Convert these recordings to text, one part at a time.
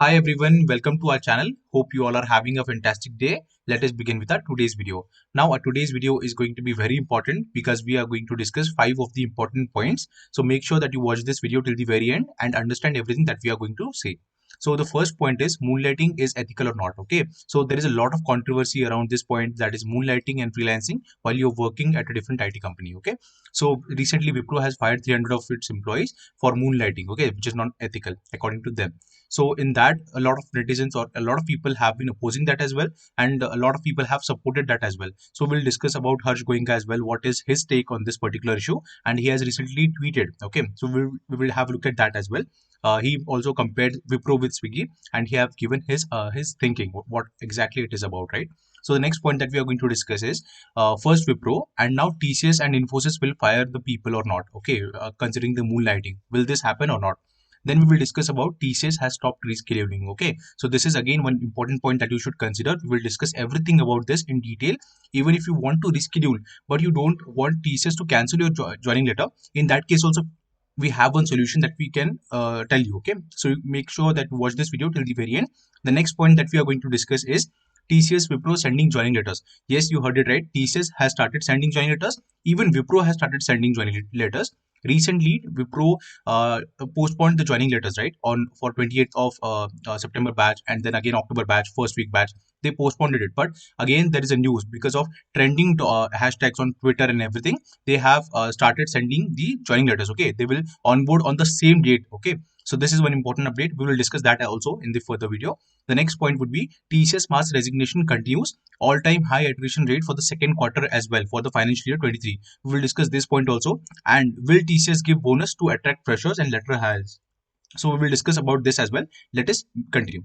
Hi everyone, welcome to our channel. Hope you all are having a fantastic day. Let us begin with our today's video. Now our today's video is going to be very important because we are going to discuss 5 of the important points. So make sure that you watch this video till the very end and understand everything that we are going to say. So the first point is moonlighting is ethical or not. Okay. So there is a lot of controversy around this point, that is moonlighting and freelancing while you're working at a different IT company. Okay. So recently Wipro has fired 300 of its employees for moonlighting. Okay. Which is not ethical according to them. So in that, a lot of netizens or a lot of people have been opposing that as well, and a lot of people have supported that as well. So we'll discuss about Harsh Goenka as well, what is his take on this particular issue, and he has recently tweeted. Okay, so we will have a look at that as well. He also compared Wipro with Swiggy, and he have given his thinking, what exactly it is about, right? So the next point that we are going to discuss is first Wipro and now TCS and Infosys will fire the people or not. Okay, considering the moonlighting, will this happen or not? Then we will discuss about TCS has stopped rescheduling. Okay, so this is again one important point that you should consider. We will discuss everything about this in detail. Even if you want to reschedule, but you don't want TCS to cancel your joining letter, in that case also we have one solution that we can tell you. Okay, so make sure that you watch this video till the very end. The next point that we are going to discuss is TCS Wipro sending joining letters. Yes, you heard it right. TCS has started sending joining letters. Even Wipro has started sending joining letters. Recently, Wipro postponed the joining letters, right, on for 28th of September batch, and then again October batch, first week batch. They postponed it, but again there is a news because of trending hashtags on Twitter and everything. They have started sending the joining letters. Okay, they will onboard on the same date. Okay, so this is one important update. We will discuss that also in the further video. The next point would be TCS Mass Resignation continues, all-time high attrition rate for the second quarter as well for the financial year 23. We will discuss this point also. And will TCS give bonus to attract freshers and lateral hires? So we will discuss about this as well. Let us continue.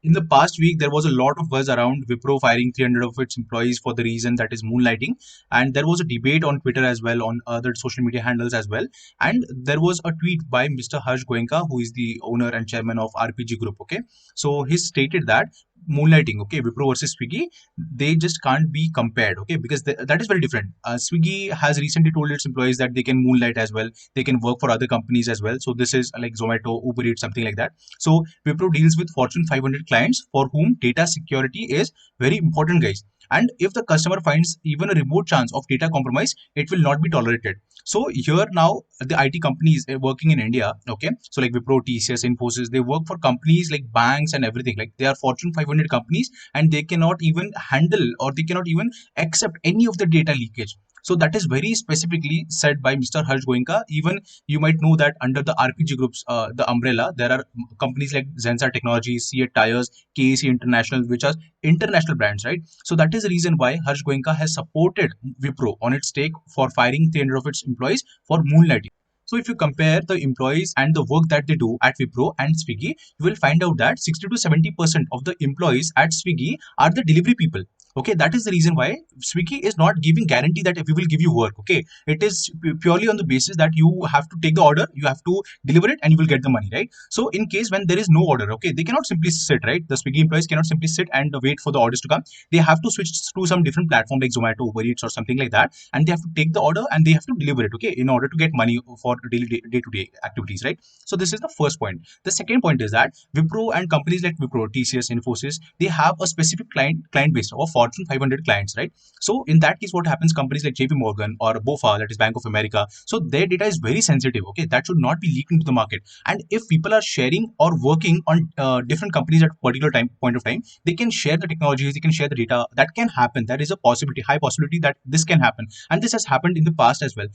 In the past week, there was a lot of buzz around Wipro firing 300 of its employees for the reason that is moonlighting. And there was a debate on Twitter as well, on other social media handles as well. And there was a tweet by Mr. Harsh Goenka, who is the owner and chairman of RPG Group. Okay. So he stated that moonlighting, okay, Wipro versus Swiggy, they just can't be compared. Okay. Because that is very different. Swiggy has recently told its employees that they can moonlight as well. They can work for other companies as well. So this is like Zomato, Uber Eats, something like that. So Wipro deals with Fortune 500 clients for whom data security is very important, guys. And if the customer finds even a remote chance of data compromise, it will not be tolerated. So here now the IT companies working in India, okay, so like Wipro, TCS, Infosys, they work for companies like banks and everything. Like they are Fortune 500 companies, and they cannot even handle or they cannot even accept any of the data leakage. So that is very specifically said by Mr. Harsh Goenka. Even you might know that under the RPG groups, the umbrella, there are companies like Zensa Technologies, Seat Tires, KAC International, which are international brands, right? So that is the reason why Harsh Goenka has supported Wipro on its take for firing 300 of its employees for moonlighting. So if you compare the employees and the work that they do at Wipro and Swiggy, you will find out that 60 to 70% of the employees at Swiggy are the delivery people. Okay, that is the reason why Swiggy is not giving guarantee that we will give you work. Okay, it is purely on the basis that you have to take the order, you have to deliver it, and you will get the money, right? So in case when there is no order, okay, they cannot simply sit, right? The Swiggy employees cannot simply sit and wait for the orders to come. They have to switch to some different platform like Zomato, Uber Eats, or something like that, and they have to take the order and they have to deliver it, okay, in order to get money for daily day-to-day activities, right? So this is the first point. The second point is that Wipro and companies like Wipro, TCS, Infosys, they have a specific client base of Fortune 500 clients, right? So in that case, what happens? Companies like JP Morgan or BofA, that is Bank of America, so their data is very sensitive. Okay, that should not be leaked into the market. And if people are sharing or working on different companies at a particular point of time, they can share the technologies, they can share the data. That can happen. That is a possibility, high possibility that this can happen, and this has happened in the past as well.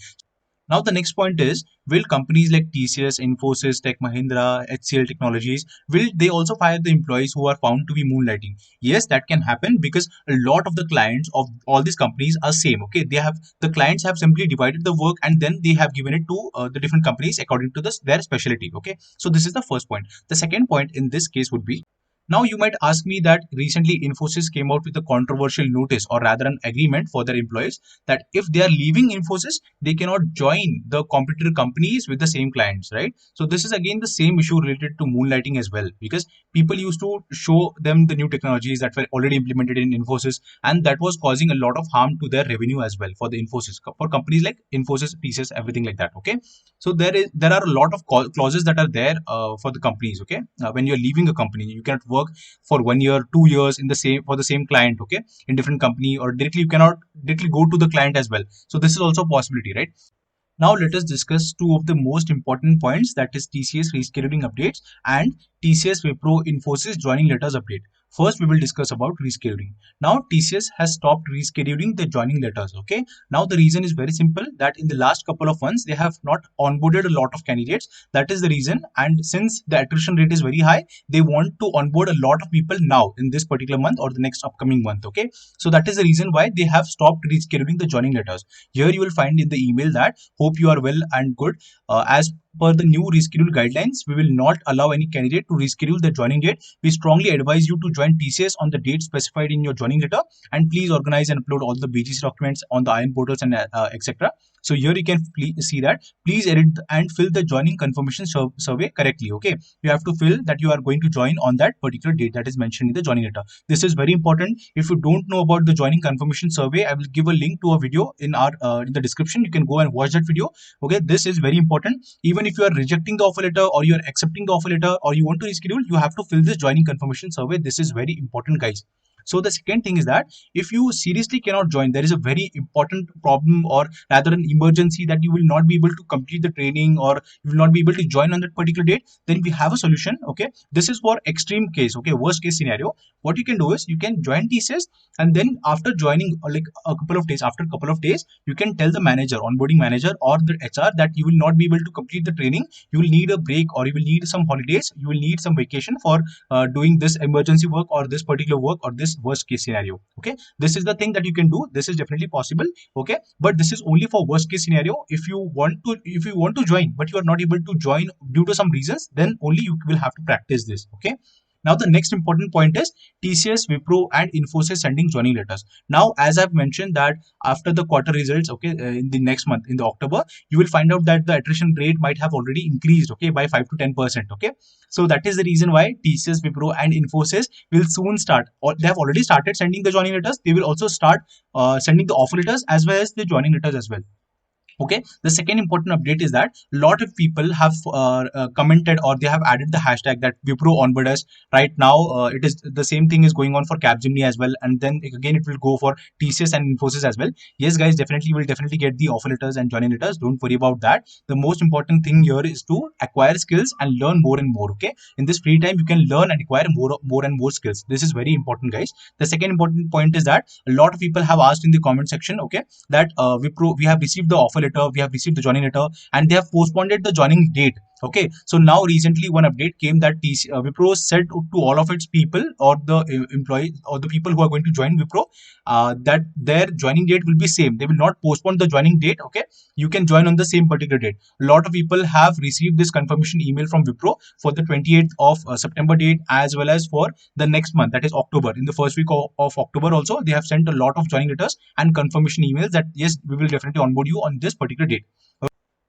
Now the next point is, will companies like TCS, Infosys, Tech Mahindra, HCL Technologies, will they also fire the employees who are found to be moonlighting? Yes, that can happen because a lot of the clients of all these companies are same. Okay, the clients have simply divided the work and then they have given it to the different companies according to their specialty. Okay, so this is the first point. The second point in this case would be, Now you might ask me that recently Infosys came out with a controversial notice, or rather an agreement for their employees, that if they are leaving Infosys, they cannot join the competitor companies with the same clients, right? So this is again the same issue related to moonlighting as well, because people used to show them the new technologies that were already implemented in Infosys, and that was causing a lot of harm to their revenue as well for the Infosys, for companies like Infosys, TCS, everything like that. Okay, so there are a lot of clauses that are there for the companies. Okay, when you're leaving a company, you cannot work for 1 year, 2 years in the same for the same client. Okay, in different company, or directly you cannot directly go to the client as well. So this is also a possibility, right? Now let us discuss two of the most important points, that is TCS rescheduling updates and TCS Wipro Infosys joining letters update. First, we will discuss about rescheduling. Now TCS has stopped rescheduling the joining letters. Okay. Now the reason is very simple, that in the last couple of months they have not onboarded a lot of candidates. That is the reason. And since the attrition rate is very high, they want to onboard a lot of people now in this particular month or the next upcoming month. Okay. So that is the reason why they have stopped rescheduling the joining letters. Here you will find in the email that hope you are well and good. As per the new reschedule guidelines, we will not allow any candidate to reschedule the joining date. We strongly advise you to join TCS on the date specified in your joining letter, and please organize and upload all the BGC documents on the IAM portals and etc. So here you can see that please edit and fill the joining confirmation survey correctly. Okay, you have to fill that you are going to join on that particular date that is mentioned in the joining letter. This is very important. If you don't know about the joining confirmation survey, I will give a link to a video in our in the description. You can go and watch that video. Okay, this is very important. Even if you are rejecting the offer letter or you are accepting the offer letter or you want to reschedule, you have to fill this joining confirmation survey. This is very important, guys. So the second thing is that if you seriously cannot join, there is a very important problem, or rather an emergency, that you will not be able to complete the training or you will not be able to join on that particular date, then we have a solution. Okay, this is for extreme case. Okay, worst case scenario. What you can do is you can join TCS, and then after joining, like a couple of days, after a couple of days, you can tell the manager, onboarding manager or the HR, that you will not be able to complete the training. You will need a break, or you will need some holidays, you will need some vacation for doing this emergency work or this particular work or this worst case scenario. Okay, this is the thing that you can do. This is definitely possible. Okay, but this is only for worst case scenario. If you want to join but you are not able to join due to some reasons, then only you will have to practice this. Okay, now the next important point is TCS, Wipro and Infosys sending joining letters. Now, as I've mentioned that after the quarter results, okay, in the next month, in the October, you will find out that the attrition rate might have already increased, okay, by 5 to 10%. Okay, so that is the reason why TCS, Wipro and Infosys will soon start, or they have already started sending the joining letters. They will also start sending the offer letters as well as the joining letters as well. Okay, the second important update is that a lot of people have commented, or they have added the hashtag that Wipro onboard us. Right now it is the same thing is going on for Capgemini as well, and then again it will go for TCS and Infosys as well. Yes guys, definitely you will definitely get the offer letters and joining letters, don't worry about that. The most important thing here is to acquire skills and learn more and more. Okay, in this free time you can learn and acquire more and more skills. This is very important, guys. The second important point is that a lot of people have asked in the comment section, okay, that Wipro, we have received the offer letter, we have received the joining letter, and they have postponed the joining date. Okay, so now recently one update came that Wipro said to all of its people, or the employees or the people who are going to join Wipro, that their joining date will be same. They will not postpone the joining date. Okay, you can join on the same particular date. A lot of people have received this confirmation email from Wipro for the 28th of September date, as well as for the next month, that is October. In the first week of October also, they have sent a lot of joining letters and confirmation emails that yes, we will definitely onboard you on this particular date.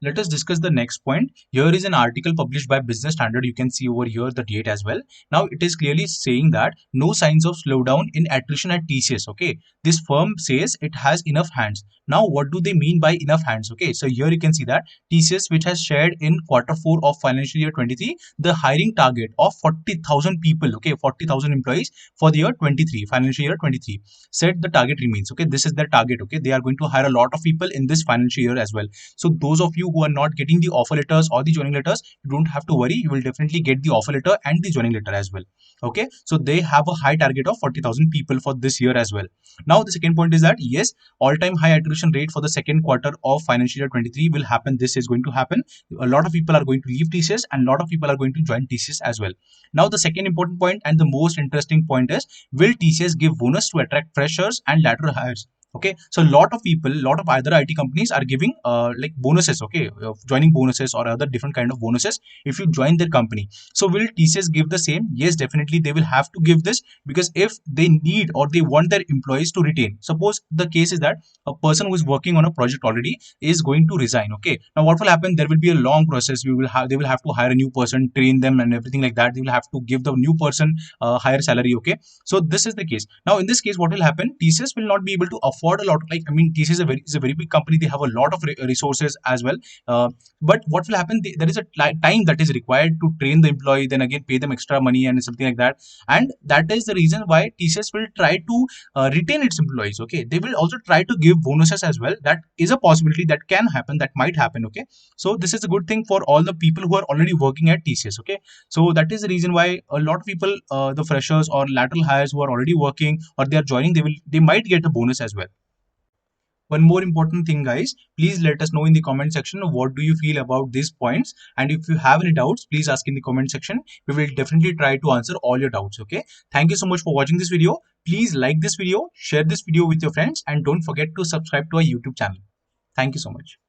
Let us discuss the next point. Here is an article published by Business Standard. You can see over here the date as well. Now it is clearly saying that no signs of slowdown in attrition at TCS. Okay, this firm says it has enough hands. Now what do they mean by enough hands? Okay, so here you can see that TCS, which has shared in Q4 of financial year 23 the hiring target of 40,000 people, okay, 40,000 employees for the year 23, financial year 23, said the target remains. Okay, this is their target. Okay, they are going to hire a lot of people in this financial year as well. So those of you who are not getting the offer letters or the joining letters, you don't have to worry. You will definitely get the offer letter and the joining letter as well. Okay, so they have a high target of 40,000 people for this year as well. Now the second point is that yes, all-time high attrition rate for the second quarter of financial year 23 will happen. This is going to happen. A lot of people are going to leave TCS and a lot of people are going to join TCS as well. Now the second important point and the most interesting point is, will TCS give bonus to attract freshers and lateral hires? Okay, so a lot of people, lot of other IT companies are giving like bonuses, okay, joining bonuses or other different kind of bonuses if you join their company. So will TCS give the same? Yes, definitely they will have to give this, because if they need or they want their employees to retain, suppose the case is that a person who is working on a project already is going to resign. Okay, now what will happen? There will be a long process. They will have to hire a new person, train them, and everything like that. They will have to give the new person higher salary. Okay, so this is the case. Now in this case, what will happen? TCS will not be able to afford a lot. Like, I mean, TCS is a very big company. They have a lot of resources as well. But what will happen? There is a time that is required to train the employee, then again pay them extra money and something like that. And that is the reason why TCS will try to retain its employees. Okay, they will also try to give bonuses as well. That is a possibility that can happen, that might happen. Okay, so this is a good thing for all the people who are already working at TCS. Okay, so that is the reason why a lot of people, the freshers or lateral hires who are already working or they are joining, they might get a bonus as well. One more important thing, guys, please let us know in the comment section what do you feel about these points, and if you have any doubts, please ask in the comment section. We will definitely try to answer all your doubts. Okay, thank you so much for watching this video. Please like this video, share this video with your friends, and don't forget to subscribe to our YouTube channel. Thank you so much.